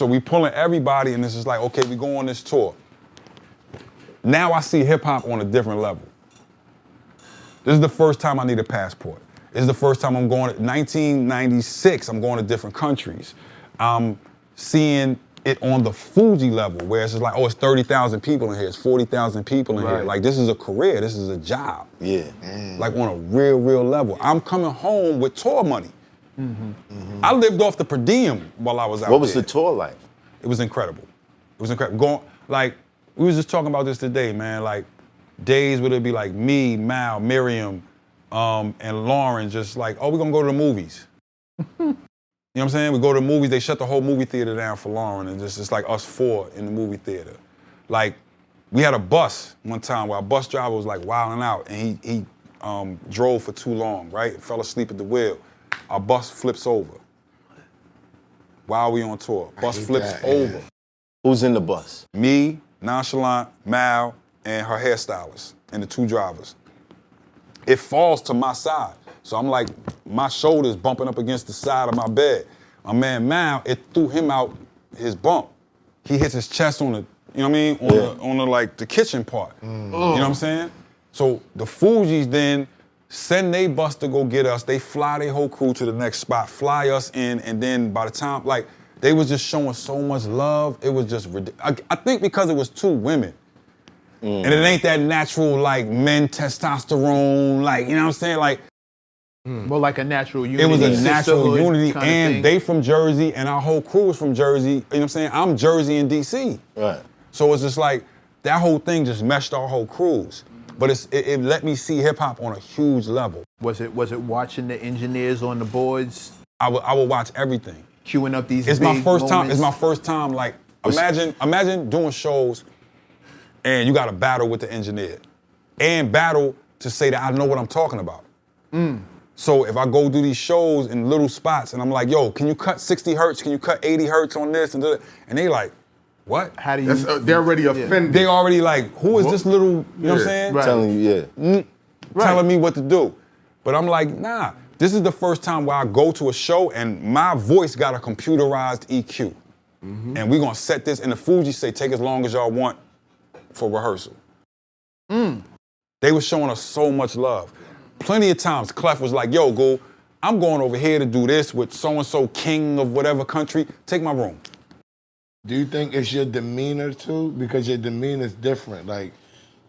So we pulling everybody, and it's just like, okay, we go on this tour. Now I see hip hop on a different level. This is the first time I need a passport. This is the first time I'm going, 1996, I'm going to different countries. I'm seeing it on the Fuji level, where it's just like, oh, it's 30,000 people in here, it's 40,000 people in here. Like, this is a career, this is a job. Yeah. Like, on a real level. I'm coming home with tour money. I lived off the per diem while I was out there. What was the tour like? It was incredible. It was incredible. Like, we was just talking about this today, man. Like, days where it'd be like me, Mal, Miriam, and Lauryn just like, oh, we're gonna go to the movies. You know what I'm saying? We go to the movies, they shut the whole movie theater down for Lauryn, and it's like us four in the movie theater. Like, we had a bus one time where our bus driver was like wilding out, and he drove for too long, right? Fell asleep at the wheel. Our bus flips over while we on tour. Bus flips over. Who's in the bus? Me, Nonchalant, Mal, and her hairstylist, and the two drivers. It falls to my side. So I'm like, my shoulder's bumping up against the side of my bed. My man Mal, it threw him out his bump. He hits his chest on the, you know what I mean? On the like the kitchen part. You know what I'm saying? So the Fugees then send they bus to go get us. They fly their whole crew to the next spot, fly us in, and then by the time, like, they was just showing so much love. It was just ridiculous. I think because it was two women. And it ain't that natural, like, men testosterone, like, you know what I'm saying? Like, Well, like a natural unity. it was a natural unity, kinda and thing. they from Jersey, and our whole crew was from Jersey. You know what I'm saying? I'm Jersey and DC. Right. So it's just like, that whole thing just meshed our whole crews. But it let me see hip hop on a huge level. Was it watching the engineers on the boards, I would watch everything. queuing up these It's big my first time. moments? It's my first time. Like, imagine doing shows, and you got to battle with the engineer, and battle to say that I know what I'm talking about. So if I go do these shows in little spots, and I'm like, yo, can you cut 60 hertz? Can you cut 80 hertz on this? And they like, what? How do you? They're already offended. They already like, who is this little? You know what I'm saying? Right. Telling you, Telling me what to do. But I'm like, nah. This is the first time where I go to a show and my voice got a computerized EQ. And we're gonna set this, and the Fugees say, take as long as y'all want for rehearsal. They were showing us so much love. Plenty of times, Clef was like, yo, Ghoul, I'm going over here to do this with so-and-so king of whatever country. Take my room. Do you think it's your demeanor too? Because your demeanor is different. Like,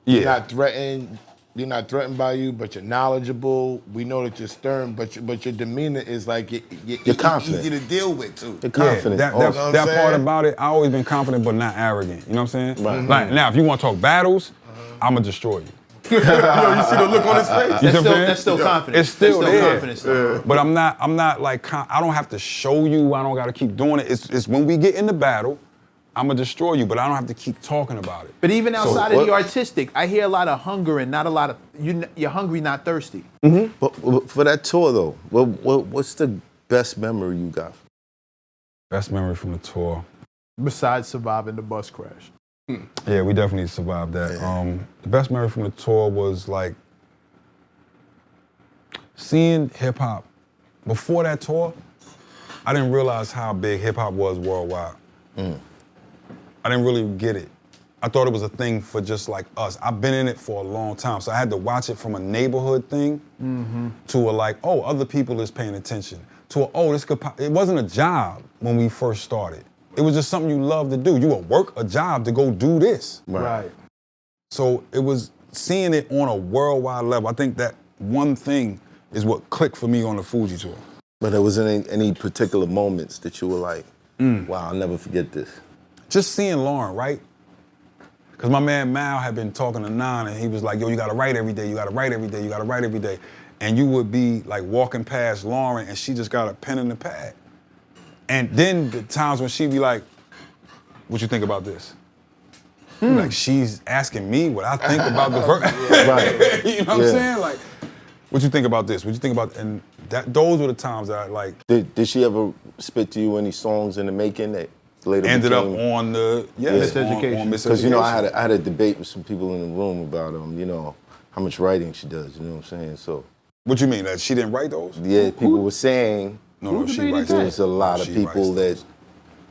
Yeah. you're not threatened. You're not threatened by you, but you're knowledgeable. We know that you're stern, but your demeanor is like you're confident. easy to deal with too. You're confident. That know what I'm part saying? about it, I always been confident but not arrogant. You know what I'm saying? Right. Like, now, if you want to talk battles, I'ma destroy you. Yo, you see the look on his face? You see what I'm saying? That's still confidence. It's still That's there. confidence, though. But I'm not like, I don't have to show you, I don't gotta keep doing it. It's when we get in the battle, I'ma destroy you, but I don't have to keep talking about it. But even outside of what- the artistic, I hear a lot of hunger and not a lot of you're hungry, not thirsty. But for that tour though, what's the best memory you got? Best memory from the tour. Besides surviving the bus crash. Yeah, we definitely survived that. The best memory from the tour was like seeing hip hop. Before that tour, I didn't realize how big hip hop was worldwide. I didn't really get it. I thought it was a thing for just like us. I've been in it for a long time, so I had to watch it from a neighborhood thing to a like, oh, other people is paying attention. To a, oh, this could. It wasn't a job when we first started. It was just something you love to do. You would work a job to go do this. Right. So it was seeing it on a worldwide level. I think that one thing is what clicked for me on the Fuji tour. But there wasn't any particular moments that you were like, wow, I'll never forget this. Just seeing Lauryn, right? Because my man Mal had been talking to Nine, and he was like, yo, you gotta write every day, you gotta write every day, you gotta write every day. And you would be like walking past Lauryn, and she just got a pen and a pad. And then the times when she'd be like, what you think about this? Like, she's asking me what I think about the verse. Right. You know what I'm saying? Like, what you think about this? What you think about, and those were the times that I like. Did she ever spit to you any songs in the making that later Ended up became, on the, Miseducation. on Miseducation. Because, you know, I had a debate with some people in the room about, you know, how much writing she does, you know what I'm saying? So, What you mean, that she didn't write those? yeah, people were saying No, she writes there's those. a lot of She people writes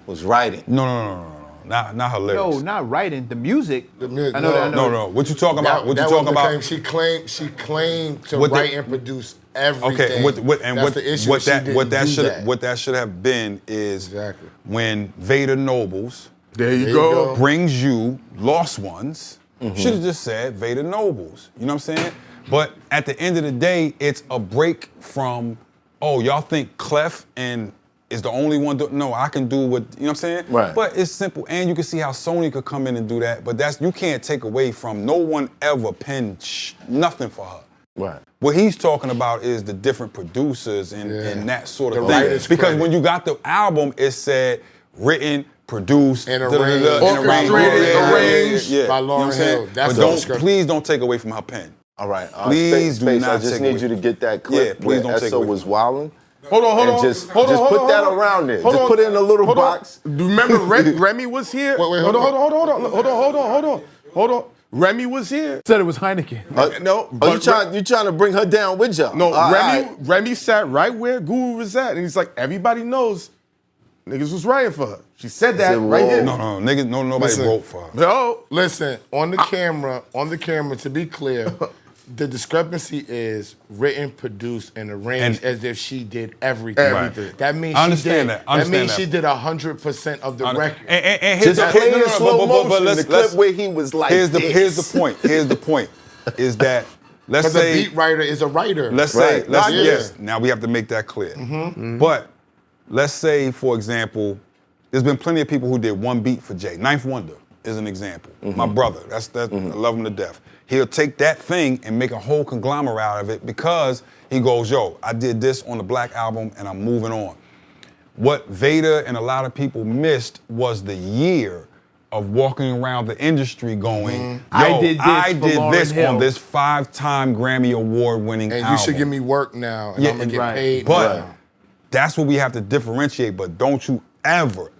that Was writing. No. Not her lyrics. No, not writing. The music. The music, I know that. I know. No. What you talking about? What you that talking was the about? claim. She claimed to What the- write and produce everything. Okay, That's the issue. what She that didn't do that. what that should have been is Exactly. when Vader Nobles There you you go. go. brings you Lost Ones, should have just said Vader Nobles. You know what I'm saying? But at the end of the day, it's a break from, oh, y'all think Clef and is the only one no, I can do what, you know what I'm saying? Right. But it's simple, and you can see how Sony could come in and do that, but you can't take away from, no one ever penned nothing for her. Right. What he's talking about is the different producers and that sort of The thing. writer's Because credit. when you got the album, it said written, produced, And da-da-da-da, arranged. Orchestrated, arranged yeah. by You know what I'm Lauryn saying? Hill. That's But the don't, description. please don't take away from her pen. All right. Please do Space, not I just take need away you to from- get that clip Yeah, please where don't take ESSO away was from- wilding. Hold on. And just put that around there. Just put it in a little box. Remember Remy was here? Wait, hold on. Remy was here. Said it was Heineken. No, Oh, you trying to bring her down with y'all? No, All right. Remy sat right where Guru was at, and he's like, everybody knows niggas was writing for her. She said that said, right whoa. here. No, niggas, nobody Listen. wrote for her. No. Listen, on the camera, to be clear, the discrepancy is written, produced, and arranged And- as if she did everything. Everything. That means I she understand did. that. I understand means that. she did 100% of the record. And here's Just the, play in slow motion. but The clip where he was like here's this. the point. Here's the point. Is that let's Because a say beat writer is a writer. let's say Right. let's Yeah. yes. Now we have to make that clear. But let's say, for example, there's been plenty of people who did one beat for Jay. Ninth Wonder is an example. My brother, I love him to death. He'll take that thing and make a whole conglomerate out of it because he goes, yo, I did this on the Black album and I'm moving on. What Vader and a lot of people missed was the year of walking around the industry going, yo, I did this for Lauryn Hill. on this 5-time Grammy Award-winning And album. you should give me work now, and Yeah, I'm gonna get right. paid. But now. that's what we have to differentiate. But don't you ever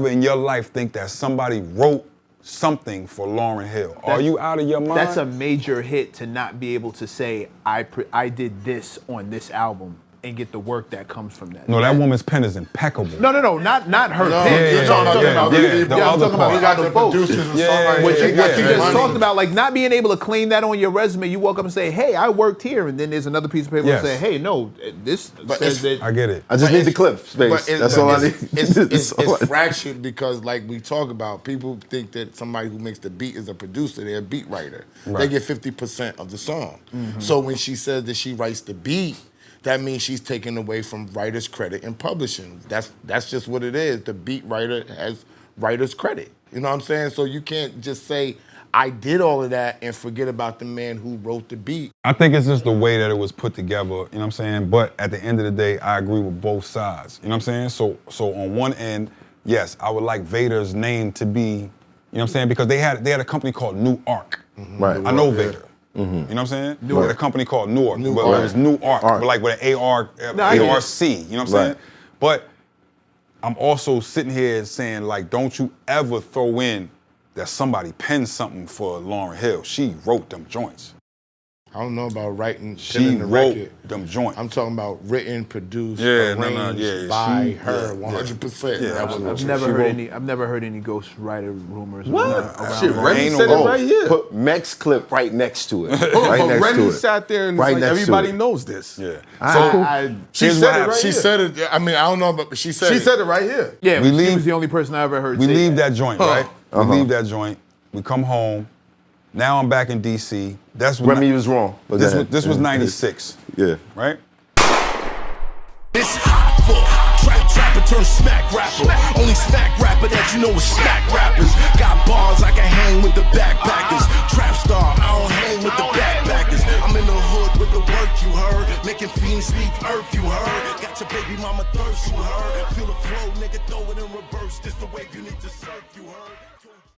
in your life think that somebody wrote something for Lauryn Hill. Are you out of your mind? That's a major hit to not be able to say I did this on this album and get the work that comes from that. No, that woman's pen is impeccable. No, not her. No, pen. you're talking about the I'm other talking about part. you got the folks. producers and Yeah, songwriters. What yeah, you yeah. just talked about, like not being able to claim that on your resume. You walk up and say, "Hey, I worked here," and then there's another piece of paper Yes. that say, "Hey, no, this But says it's- that." I get it. I just need the clip, Space. That's all I need. It's all I need. fractured because, like we talk about, people think that somebody who makes the beat is a producer. They're a beat writer. They get 50% of the song. So when she says that she writes the beat, that means she's taking away from writer's credit and publishing. That's just what it is. The beat writer has writer's credit. You know what I'm saying? So you can't just say, I did all of that and forget about the man who wrote the beat. I think it's just the way that it was put together, you know what I'm saying? But at the end of the day, I agree with both sides. You know what I'm saying? So on one end, yes, I would like Vader's name to be, you know what I'm saying? Because they had a company called New Arc. Right. I know Vader. You know what I'm saying? They had a company called New Arc, but it was New Arc, but like with an ARC, I get it. ARC, you know what I'm saying? Right. But I'm also sitting here saying, like, don't you ever throw in that somebody penned something for Lauryn Hill. She wrote them joints. I don't know about writing, She penning the wrote record. them joints. I'm talking about written, produced, Yeah, no, arranged yeah, by she- her, yeah, 100%. yeah, That was absolutely. I've never heard any ghostwriter rumors. around Shit, that. Remy Ain't said no- it right here. Put MECC's clip right next to it. Hold on, Right but next Remy to it. sat there and Right was like, next to everybody it. knows this. Yeah. She Here's said what it happened. right She here. said it. I mean, I don't know, but she said She it. said it right here. Yeah, We she leave- was the only person I ever heard We say leave that joint, right? Uh-huh. We leave that joint. We come home. Now I'm back in DC. That's when Remy was wrong. But go ahead. this was 96, Yeah. right? It's Hoffa, trapper turn smack rapper. Only smack rapper that you know is smack rappers. Got bars I can hang with the backpackers. Trap star, I don't hang with the backpackers. I'm in the hood with the work you heard. Making fiends leave earth you heard. Got your baby mama thirst you heard. Feel the flow, nigga, throw it in reverse. This the wave you need to surf you heard.